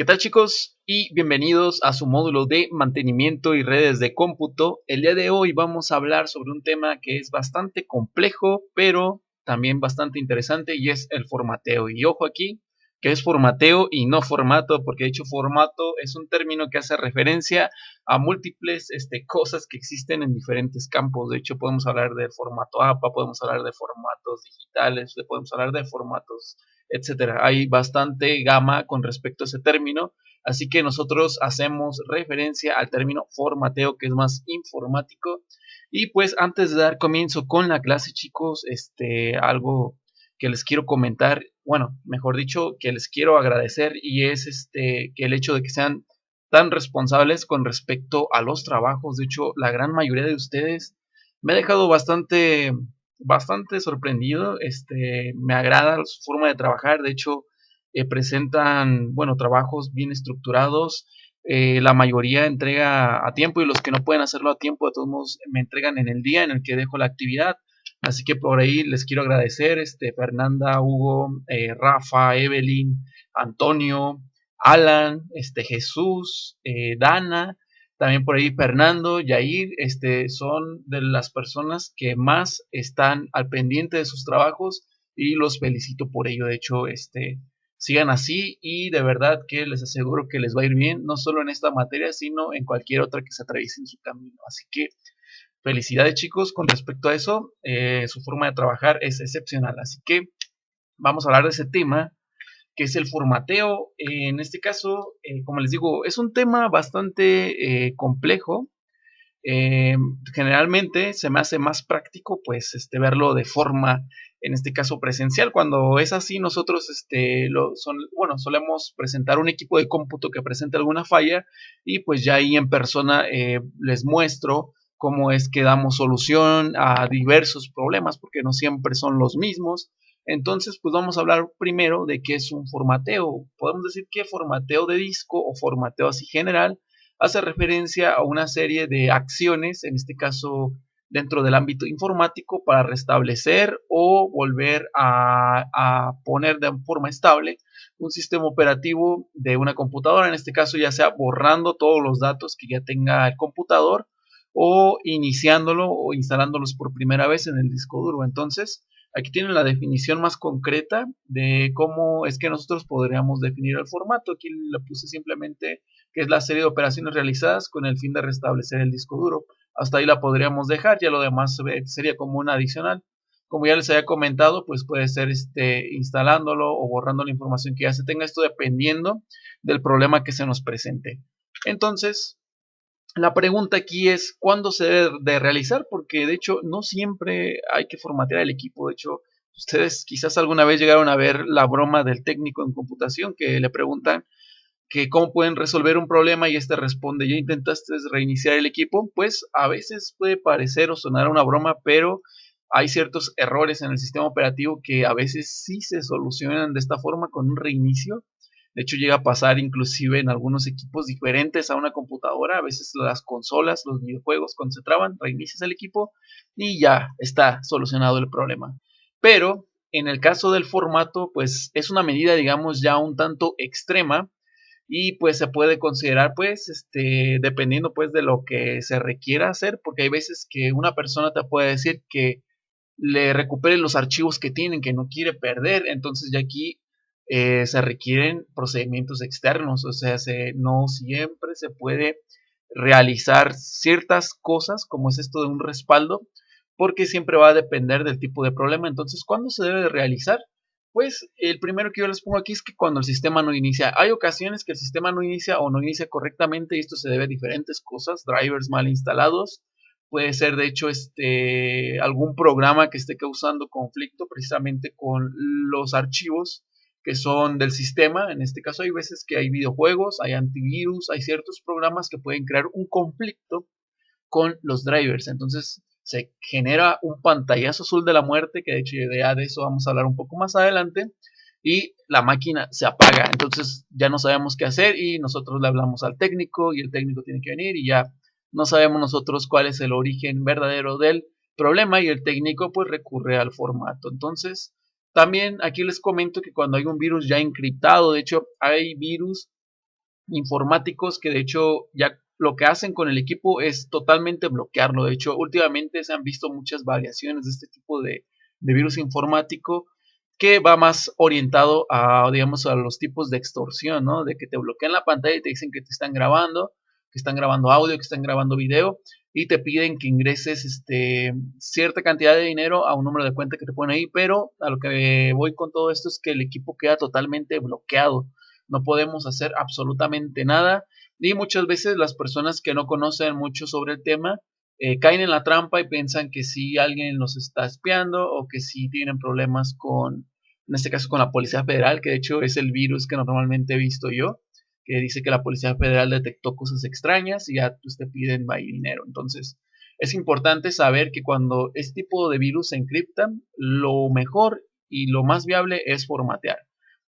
¿Qué tal, chicos? Y bienvenidos a su módulo de mantenimiento y redes de cómputo. El día de hoy vamos a hablar sobre un tema que es bastante complejo, pero también bastante interesante, y es el formateo. Y ojo aquí, que es formateo y no formato, porque de hecho formato es un término que hace referencia a múltiples cosas que existen en diferentes campos. De hecho, podemos hablar de formato APA, podemos hablar de formatos digitales, podemos hablar de formatos, etcétera. Hay bastante gama con respecto a ese término, así que nosotros hacemos referencia al término formateo, que es más informático. Y pues antes de dar comienzo con la clase, chicos, algo que les quiero comentar, bueno, mejor dicho, que les quiero agradecer, y es que el hecho de que sean tan responsables con respecto a los trabajos. De hecho, la gran mayoría de ustedes me ha dejado bastante sorprendido. Me agrada su forma de trabajar. De hecho, presentan, bueno, trabajos bien estructurados. La mayoría entrega a tiempo, y los que no pueden hacerlo a tiempo, de todos modos, me entregan en el día en el que dejo la actividad. Así que por ahí les quiero agradecer, Fernanda, Hugo, Rafa, Evelyn, Antonio, Alan, Jesús, Dana, también por ahí Fernando, Yair, son de las personas que más están al pendiente de sus trabajos, y los felicito por ello. De hecho, sigan así, y de verdad que les aseguro que les va a ir bien, no solo en esta materia, sino en cualquier otra que se atraviese en su camino. Así que felicidades, chicos, con respecto a eso. Su forma de trabajar es excepcional. Así que vamos a hablar de ese tema, que es el formateo. En este caso, como les digo, es un tema bastante complejo. eh, Generalmente se me hace más práctico pues verlo de forma, en este caso presencial. Cuando es así, nosotros bueno, solemos presentar un equipo de cómputo que presente alguna falla, y pues ya ahí en persona les muestro cómo es que damos solución a diversos problemas, porque no siempre son los mismos. Entonces, pues vamos a hablar primero de qué es un formateo. Podemos decir que formateo de disco, o formateo así general, hace referencia a una serie de acciones, en este caso dentro del ámbito informático, para restablecer o volver a poner de forma estable un sistema operativo de una computadora. En este caso, ya sea borrando todos los datos que ya tenga el computador, o iniciándolo o instalándolos por primera vez en el disco duro. Entonces, aquí tienen la definición más concreta de cómo es que nosotros podríamos definir el formato. Aquí le puse simplemente que es la serie de operaciones realizadas con el fin de restablecer el disco duro. Hasta ahí la podríamos dejar, ya lo demás sería como una adicional. Como ya les había comentado, pues puede ser instalándolo o borrando la información que ya se tenga, esto dependiendo del problema que se nos presente. Entonces, la pregunta aquí es cuándo se debe de realizar, porque de hecho no siempre hay que formatear el equipo. De hecho, ustedes quizás alguna vez llegaron a ver la broma del técnico en computación, que le preguntan que cómo pueden resolver un problema, y responde: ¿ya intentaste reiniciar el equipo? Pues a veces puede parecer o sonar una broma, pero hay ciertos errores en el sistema operativo que a veces sí se solucionan de esta forma, con un reinicio. De hecho, llega a pasar inclusive en algunos equipos diferentes a una computadora. A veces las consolas, los videojuegos, cuando se traban, reinicias el equipo y ya está solucionado el problema. Pero en el caso del formato, pues es una medida, digamos, ya un tanto extrema, y pues se puede considerar, pues dependiendo pues de lo que se requiera hacer, porque hay veces que una persona te puede decir que le recupere los archivos que tienen, que no quiere perder. Entonces ya aquí se requieren procedimientos externos. O sea, no siempre se puede realizar ciertas cosas, como es esto de un respaldo, porque siempre va a depender del tipo de problema. Entonces, ¿cuándo se debe de realizar? Pues el primero que yo les pongo aquí es que cuando el sistema no inicia. Hay ocasiones que el sistema no inicia o no inicia correctamente, y esto se debe a diferentes cosas: drivers mal instalados, puede ser de hecho algún programa que esté causando conflicto precisamente con los archivos que son del sistema. En este caso hay veces que hay videojuegos, hay antivirus, hay ciertos programas que pueden crear un conflicto con los drivers. Entonces se genera un pantallazo azul de la muerte, que de hecho ya de eso vamos a hablar un poco más adelante, y la máquina se apaga. Entonces ya no sabemos qué hacer, y nosotros le hablamos al técnico, y el técnico tiene que venir, y ya no sabemos nosotros cuál es el origen verdadero del problema, y el técnico pues recurre al formato. Entonces, también aquí les comento que cuando hay un virus ya encriptado, de hecho hay virus informáticos que de hecho ya lo que hacen con el equipo es totalmente bloquearlo. De hecho, últimamente se han visto muchas variaciones de este tipo de virus informático que va más orientado a, digamos, a los tipos de extorsión, ¿no? De que te bloquean la pantalla y te dicen que están grabando audio, que están grabando video y te piden que ingreses cierta cantidad de dinero a un número de cuenta que te ponen ahí, pero a lo que voy con todo esto es que el equipo queda totalmente bloqueado. No podemos hacer absolutamente nada y muchas veces las personas que no conocen mucho sobre el tema caen en la trampa y piensan que si alguien los está espiando o que si tienen problemas con, en este caso con la Policía Federal, que de hecho es el virus que normalmente he visto yo, que dice que la Policía Federal detectó cosas extrañas y ya pues, te piden ahí dinero. Entonces, es importante saber que cuando este tipo de virus se encriptan, lo mejor y lo más viable es formatear.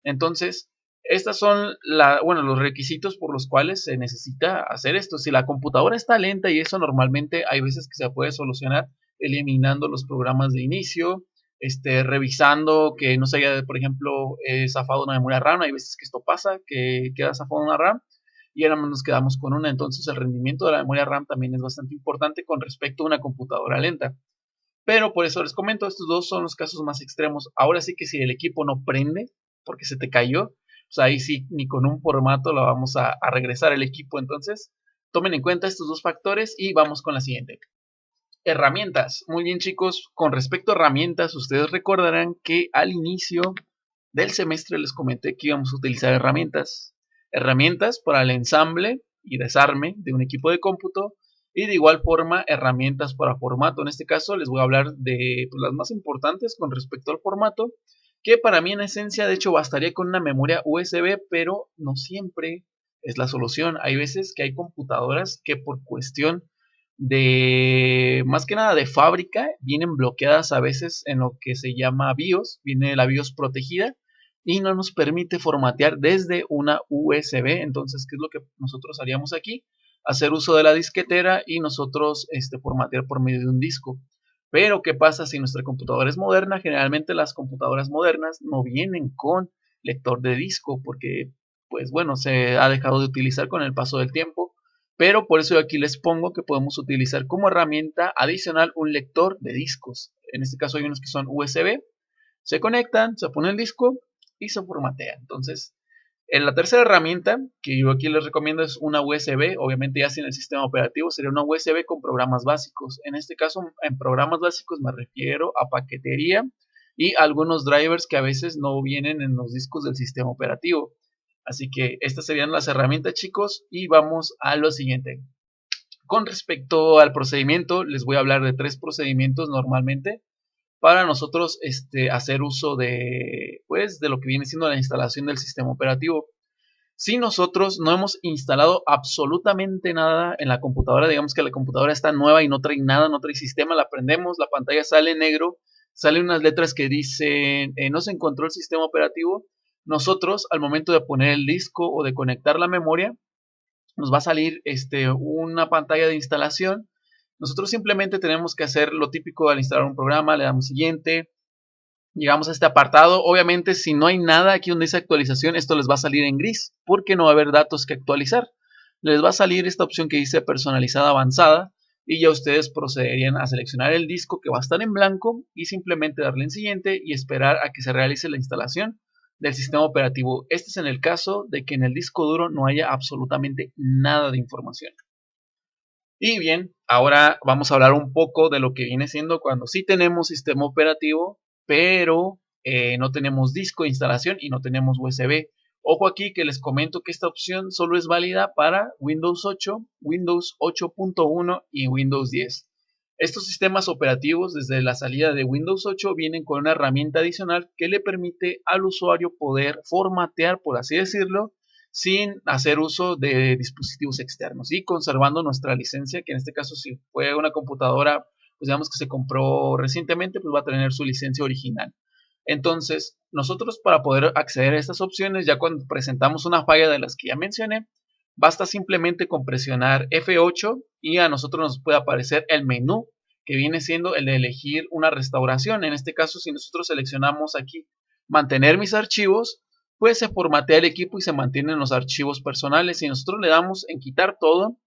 Entonces, estas son los requisitos por los cuales se necesita hacer esto. Si la computadora está lenta y eso normalmente hay veces que se puede solucionar eliminando los programas de inicio, revisando que no se haya, por ejemplo, zafado una memoria RAM. Hay veces que esto pasa, que queda zafado una RAM y ahora nos quedamos con una. Entonces el rendimiento de la memoria RAM también es bastante importante con respecto a una computadora lenta. Pero por eso les comento, estos dos son los casos más extremos. Ahora sí que si el equipo no prende porque se te cayó, pues ahí sí ni con un formato lo vamos a regresar el equipo. Entonces tomen en cuenta estos dos factores y vamos con la siguiente. Herramientas. Muy bien, chicos, con respecto a herramientas, ustedes recordarán que al inicio del semestre les comenté que íbamos a utilizar herramientas. Herramientas para el ensamble y desarme de un equipo de cómputo y de igual forma herramientas para formato. En este caso les voy a hablar de pues, las más importantes con respecto al formato, que para mí en esencia de hecho bastaría con una memoria USB, pero no siempre es la solución. Hay veces que hay computadoras que por cuestión de más que nada de fábrica vienen bloqueadas a veces en lo que se llama BIOS, viene la BIOS protegida y no nos permite formatear desde una USB. Entonces, ¿qué es lo que nosotros haríamos aquí? Hacer uso de la disquetera y nosotros formatear por medio de un disco. Pero, ¿qué pasa si nuestra computadora es moderna? Generalmente las computadoras modernas no vienen con lector de disco porque, pues bueno, se ha dejado de utilizar con el paso del tiempo. Pero por eso aquí les pongo que podemos utilizar como herramienta adicional un lector de discos. En este caso hay unos que son USB, se conectan, se pone el disco y se formatea. Entonces, en la tercera herramienta que yo aquí les recomiendo es una USB, obviamente ya sin el sistema operativo, sería una USB con programas básicos. En este caso, en programas básicos me refiero a paquetería y algunos drivers que a veces no vienen en los discos del sistema operativo. Así que estas serían las herramientas, chicos, y vamos a lo siguiente. Con respecto al procedimiento, les voy a hablar de 3 procedimientos normalmente para nosotros hacer uso de, pues, de lo que viene siendo la instalación del sistema operativo. Si nosotros no hemos instalado absolutamente nada en la computadora, digamos que la computadora está nueva y no trae nada, no trae sistema, la prendemos, la pantalla sale negro, salen unas letras que dicen no se encontró el sistema operativo. Nosotros al momento de poner el disco o de conectar la memoria, nos va a salir una pantalla de instalación. Nosotros simplemente tenemos que hacer lo típico al instalar un programa, le damos siguiente, llegamos a este apartado. Obviamente si no hay nada aquí donde dice actualización, esto les va a salir en gris porque no va a haber datos que actualizar. Les va a salir esta opción que dice personalizada avanzada y ya ustedes procederían a seleccionar el disco que va a estar en blanco y simplemente darle en siguiente y esperar a que se realice la instalación del sistema operativo. Este es en el caso de que en el disco duro no haya absolutamente nada de información. Y bien, ahora vamos a hablar un poco de lo que viene siendo cuando sí tenemos sistema operativo, pero no tenemos disco de instalación y no tenemos USB. Ojo aquí que les comento que esta opción solo es válida para Windows 8, Windows 8.1 y Windows 10. Estos sistemas operativos desde la salida de Windows 8 vienen con una herramienta adicional que le permite al usuario poder formatear, por así decirlo, sin hacer uso de dispositivos externos y conservando nuestra licencia, que en este caso si fue una computadora, pues digamos que se compró recientemente, pues va a tener su licencia original. Entonces, nosotros para poder acceder a estas opciones, ya cuando presentamos una falla de las que ya mencioné, basta simplemente con presionar F8 y a nosotros nos puede aparecer el menú que viene siendo el de elegir una restauración. En este caso, si nosotros seleccionamos aquí mantener mis archivos, pues se formatea el equipo y se mantienen los archivos personales. Si nosotros le damos en quitar todo,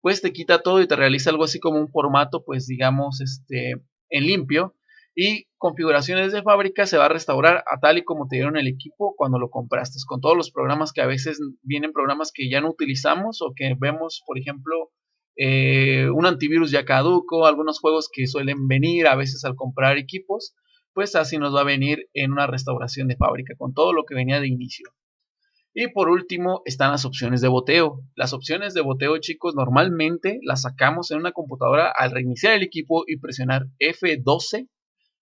pues te quita todo y te realiza algo así como un formato, pues digamos, en limpio. Y configuraciones de fábrica se va a restaurar a tal y como te dieron el equipo cuando lo compraste, con todos los programas que a veces vienen programas que ya no utilizamos o que vemos, por ejemplo, un antivirus ya caduco, algunos juegos que suelen venir a veces al comprar equipos, pues así nos va a venir en una restauración de fábrica con todo lo que venía de inicio. Y por último están las opciones de boteo. Las opciones de boteo, chicos, normalmente las sacamos en una computadora al reiniciar el equipo y presionar F12.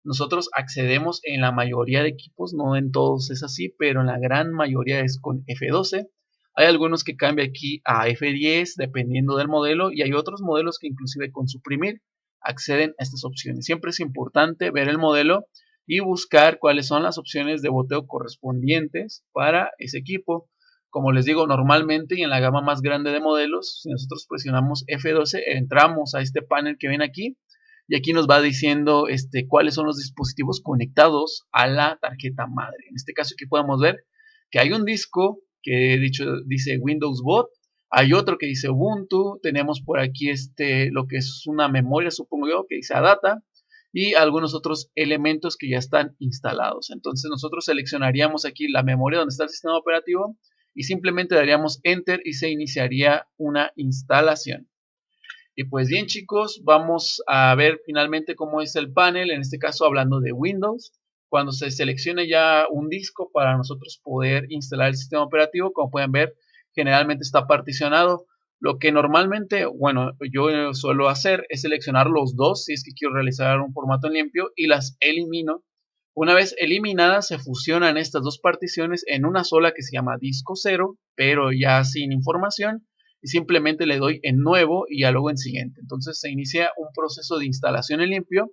Nosotros accedemos en la mayoría de equipos, no en todos es así, pero en la gran mayoría es con F12. Hay algunos que cambian aquí a F10 dependiendo del modelo y hay otros modelos que inclusive con suprimir acceden a estas opciones. Siempre es importante ver el modelo y buscar cuáles son las opciones de boteo correspondientes para ese equipo. Como les digo, normalmente y en la gama más grande de modelos, si nosotros presionamos F12, entramos a este panel que ven aquí y aquí nos va diciendo cuáles son los dispositivos conectados a la tarjeta madre. En este caso aquí podemos ver que hay un disco que dice Windows Bot, hay otro que dice Ubuntu, tenemos por aquí lo que es una memoria, supongo yo, que dice ADATA, y algunos otros elementos que ya están instalados. Entonces nosotros seleccionaríamos aquí la memoria donde está el sistema operativo y simplemente daríamos Enter y se iniciaría una instalación. Y pues bien, chicos, vamos a ver finalmente cómo es el panel, en este caso hablando de Windows. Cuando se seleccione ya un disco para nosotros poder instalar el sistema operativo, como pueden ver, generalmente está particionado. Lo que normalmente, bueno, yo suelo hacer es seleccionar los dos si es que quiero realizar un formato en limpio y las elimino. Una vez eliminadas, se fusionan estas dos particiones en una sola que se llama disco cero, pero ya sin información, y simplemente le doy en nuevo y ya luego en siguiente. Entonces se inicia un proceso de instalación en limpio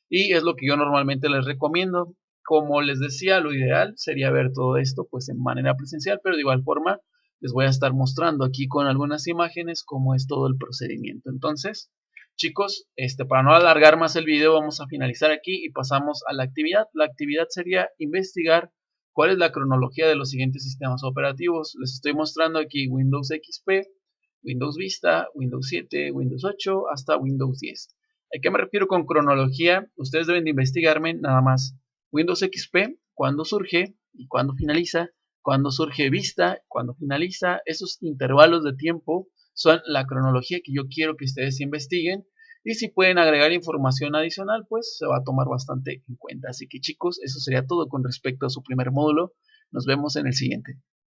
y es lo que yo normalmente les recomiendo. Como les decía, lo ideal sería ver todo esto pues en manera presencial, pero de igual forma les voy a estar mostrando aquí con algunas imágenes cómo es todo el procedimiento. Entonces, chicos, para no alargar más el video, vamos a finalizar aquí y pasamos a la actividad. La actividad sería investigar cuál es la cronología de los siguientes sistemas operativos. Les estoy mostrando aquí Windows XP, Windows Vista, Windows 7, Windows 8 hasta Windows 10. ¿A qué me refiero con cronología? Ustedes deben de investigarme nada más Windows XP, cuándo surge y cuándo finaliza, cuándo surge Vista, cuándo finaliza. Esos intervalos de tiempo son la cronología que yo quiero que ustedes investiguen y si pueden agregar información adicional, pues se va a tomar bastante en cuenta. Así que chicos, eso sería todo con respecto a su primer módulo. Nos vemos en el siguiente.